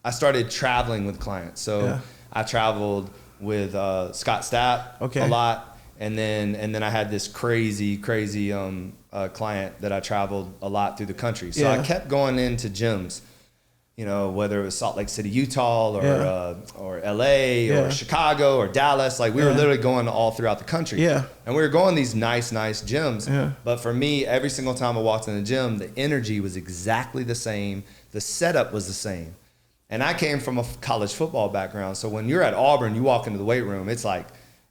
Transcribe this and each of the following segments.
I started traveling with clients. So I traveled with Scott Stapp a lot, and then I had this crazy client that I traveled a lot through the country. So I kept going into gyms, you know, whether it was Salt Lake City, Utah, or LA, or Chicago, or Dallas. Like we were literally going all throughout the country. Yeah. And we were going these nice gyms. Yeah. But for me, every single time I walked in the gym, the energy was exactly the same. The setup was the same. And I came from a college football background. So when you're at Auburn, you walk into the weight room, it's like,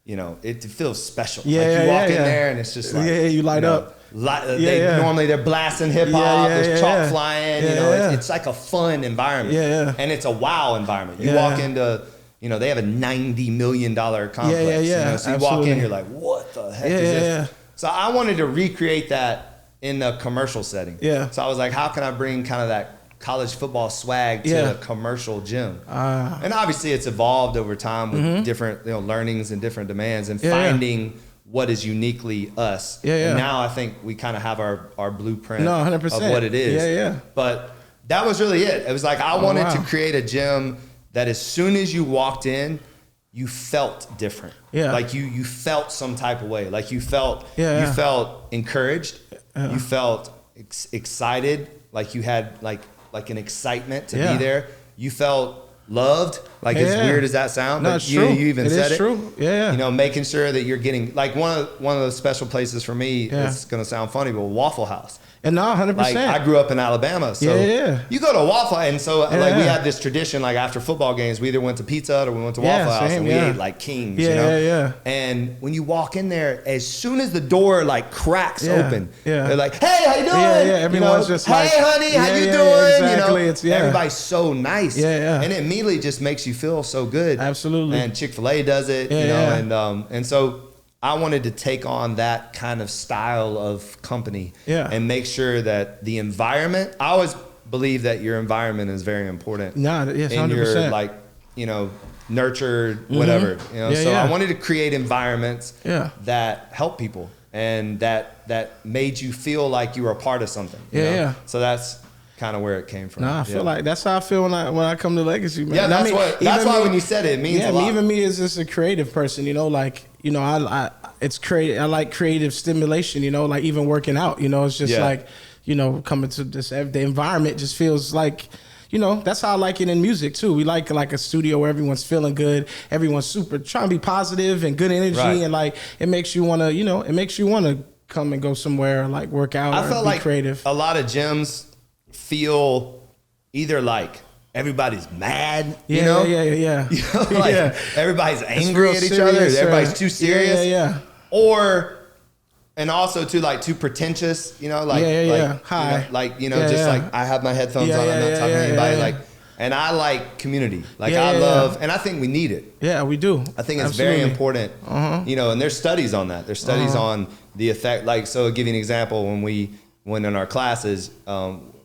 you know, it feels special. Yeah, like you walk in there and it's just like, you light up. Normally they're blasting hip hop, there's chalk flying, you know, it's like a fun environment. And it's a wow environment. You walk into, you know, they have a $90 million complex. You know? So you walk in, you're like, what the heck is this? So I wanted to recreate that in a commercial setting. So I was like, how can I bring kind of that college football swag to a commercial gym? And obviously it's evolved over time with different, you know, learnings and different demands and finding what is uniquely us. And now I think we kind of have our blueprint 100%. Of what it is. But that was really it. It was like I wanted to create a gym that as soon as you walked in, you felt different. Like you felt some type of way. Like you felt encouraged. You felt excited. Like you had like an excitement to be there. You felt loved, like as weird as that sounds. No, you even said it. True. You know, making sure that you're getting, like one of those special places for me, it's gonna sound funny, but Waffle House. And no, 100%. Like I grew up in Alabama, so you go to Waffle, and so like we had this tradition, like after football games, we either went to pizza or we went to Waffle House, and we ate like kings, you know. And when you walk in there, as soon as the door like cracks open, they're like, "Hey, how you doing?" Everyone's just like, "Hey, honey, how you doing?" Exactly. You know, everybody's so nice, and it immediately just makes you feel so good. Absolutely. And Chick-fil-A does it, you know, and so I wanted to take on that kind of style of company and make sure that the environment, I always believe that your environment is very important. Yes, 100%. And you're like, you know, nurtured, whatever, you know. So I wanted to create environments that help people and that made you feel like you were a part of something. You know? So that's kind of where it came from. I feel like that's how I feel when I come to Legacy, man. Yeah, that's why when you said it means a lot. Even me as just a creative person, you know, like, you know, it's creative. I like creative stimulation, you know, like even working out, you know, it's just like, you know, coming to this, the environment just feels like, you know, that's how I like it in music too. We like a studio where everyone's feeling good, everyone's super trying to be positive and good energy, and like it makes you want to, you know, come and go somewhere, like work out. I felt like creative. A lot of gyms feel either like everybody's mad, you know? You know, like everybody's angry at each other. Everybody's too serious. Or, and also too pretentious, you know, like, hi. You know, like, you know, just like I have my headphones on, I'm not talking to anybody. Like, and I like community. Like I love, and I think we need it. Yeah, we do. I think it's very important, you know, and there's studies on that. There's studies on the effect. Like, so I'll give you an example. When in our classes,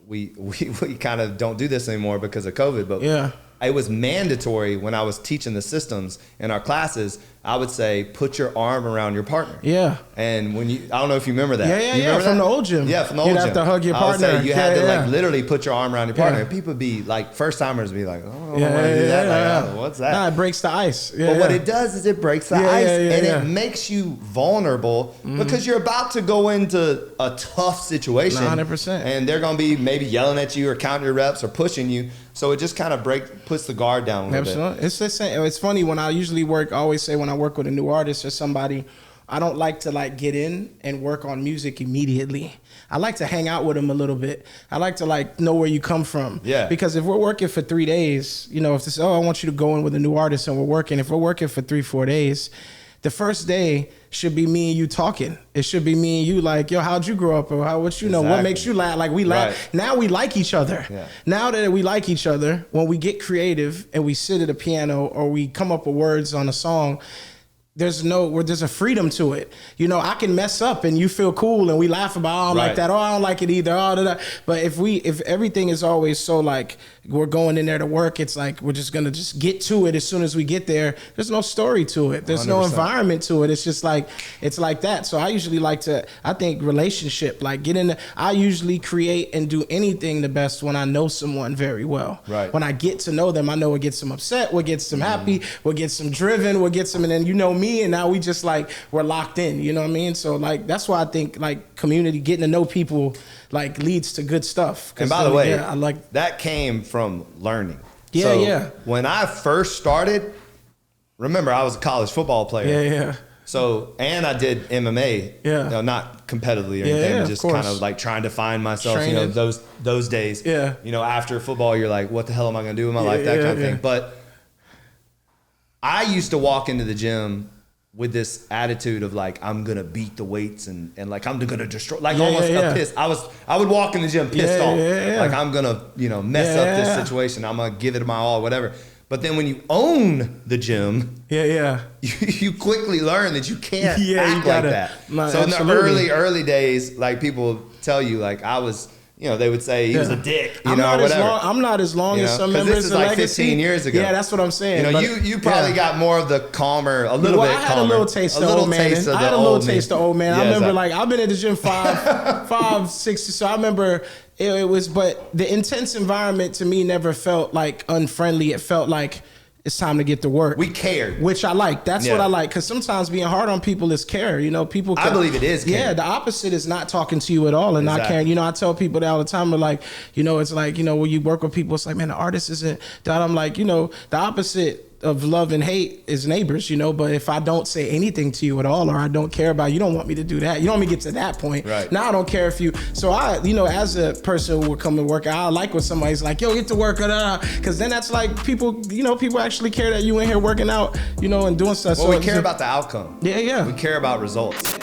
we kind of don't do this anymore because of COVID, but it was mandatory when I was teaching the systems in our classes. I would say, put your arm around your partner. And when I don't know if you remember that. From the old gym. Yeah, from the old gym. You'd have to hug your partner. I would say you had to like literally put your arm around your partner. And people be like, first timers be like, oh, I don't want to do that. Like, oh, what's that? Nah, it breaks the ice. But what it does is it breaks the ice, and it makes you vulnerable because you're about to go into a tough situation. 100%. And they're going to be maybe yelling at you or counting your reps or pushing you. So it just kind of puts the guard down a little bit. It's the same. It's funny when I usually work. I always say when I work with a new artist or somebody, I don't like to like get in and work on music immediately. I like to hang out with them a little bit. I like to like know where you come from. Because if we're working for 3 days, you know, if this, I want you to go in with a new artist and we're working. If we're working for 3-4 days, the first day should be me and you talking. It should be me and you like, yo, how'd you grow up? Or what you know, what makes you laugh? Like we laugh. Now we like each other. Now that we like each other, when we get creative and we sit at a piano or we come up with words on a song, there's a freedom to it. You know, I can mess up and you feel cool and we laugh about, I don't like that. Oh, I don't like it either. But if everything is always so like we're going in there to work. It's like we're just gonna just get to it as soon as we get there. There's no story to it. There's 100%. No environment to it. It's just like it's like that. So I usually like to. I think relationship, like get in. I usually create and do anything the best when I know someone very well. Right. When I get to know them, I know what gets them upset, what gets them happy, what gets them driven, what gets them, and then you know me, and now we just like we're locked in. You know what I mean? So like that's why I think like community, getting to know people, like leads to good stuff. And by the way, I like that came from learning. Yeah, so when I first started, remember I was a college football player. Yeah. So, and I did MMA. Yeah. You know, not competitively or anything, just kind of like trying to find myself. Training. You know, those days. Yeah. You know, after football, you're like, what the hell am I going to do with my life? That kind of thing. But I used to walk into the gym with this attitude of like, I'm gonna beat the weights and like I'm gonna destroy, like almost pissed. I would walk in the gym pissed off, like I'm gonna mess up this situation. I'm gonna give it my all, whatever. But then when you own the gym, you quickly learn that you can't act like that. No, so absolutely. In the early days, like people tell you, like I was. They would say he was a dick, whatever. I'm not as long as some members. This is like 15 years ago. Yeah, that's what I'm saying. You probably got more of the calmer, a little bit calmer. I had a little taste of old man. I had a little taste of old man. I remember like I've been at the gym 5, 6. So I remember it was, but the intense environment to me never felt like unfriendly. It felt like it's time to get to work. We cared. Which I like. That's what I like. Because sometimes being hard on people is care. People can, I believe it is care. Yeah, the opposite is not talking to you at all and not caring. I tell people that all the time. But like, it's like, when you work with people, it's like, man, the artist isn't that. I'm like, the opposite of love and hate is neighbors, but if I don't say anything to you at all, or I don't care about you, don't want me to do that. You don't want me to get to that point. Right. Now I don't care if you, so I, as a person who would come to work, I like when somebody's like, yo, get to work, because then that's like people, people actually care that you in here working out, and doing stuff. Well, so we care about the outcome. Yeah. We care about results.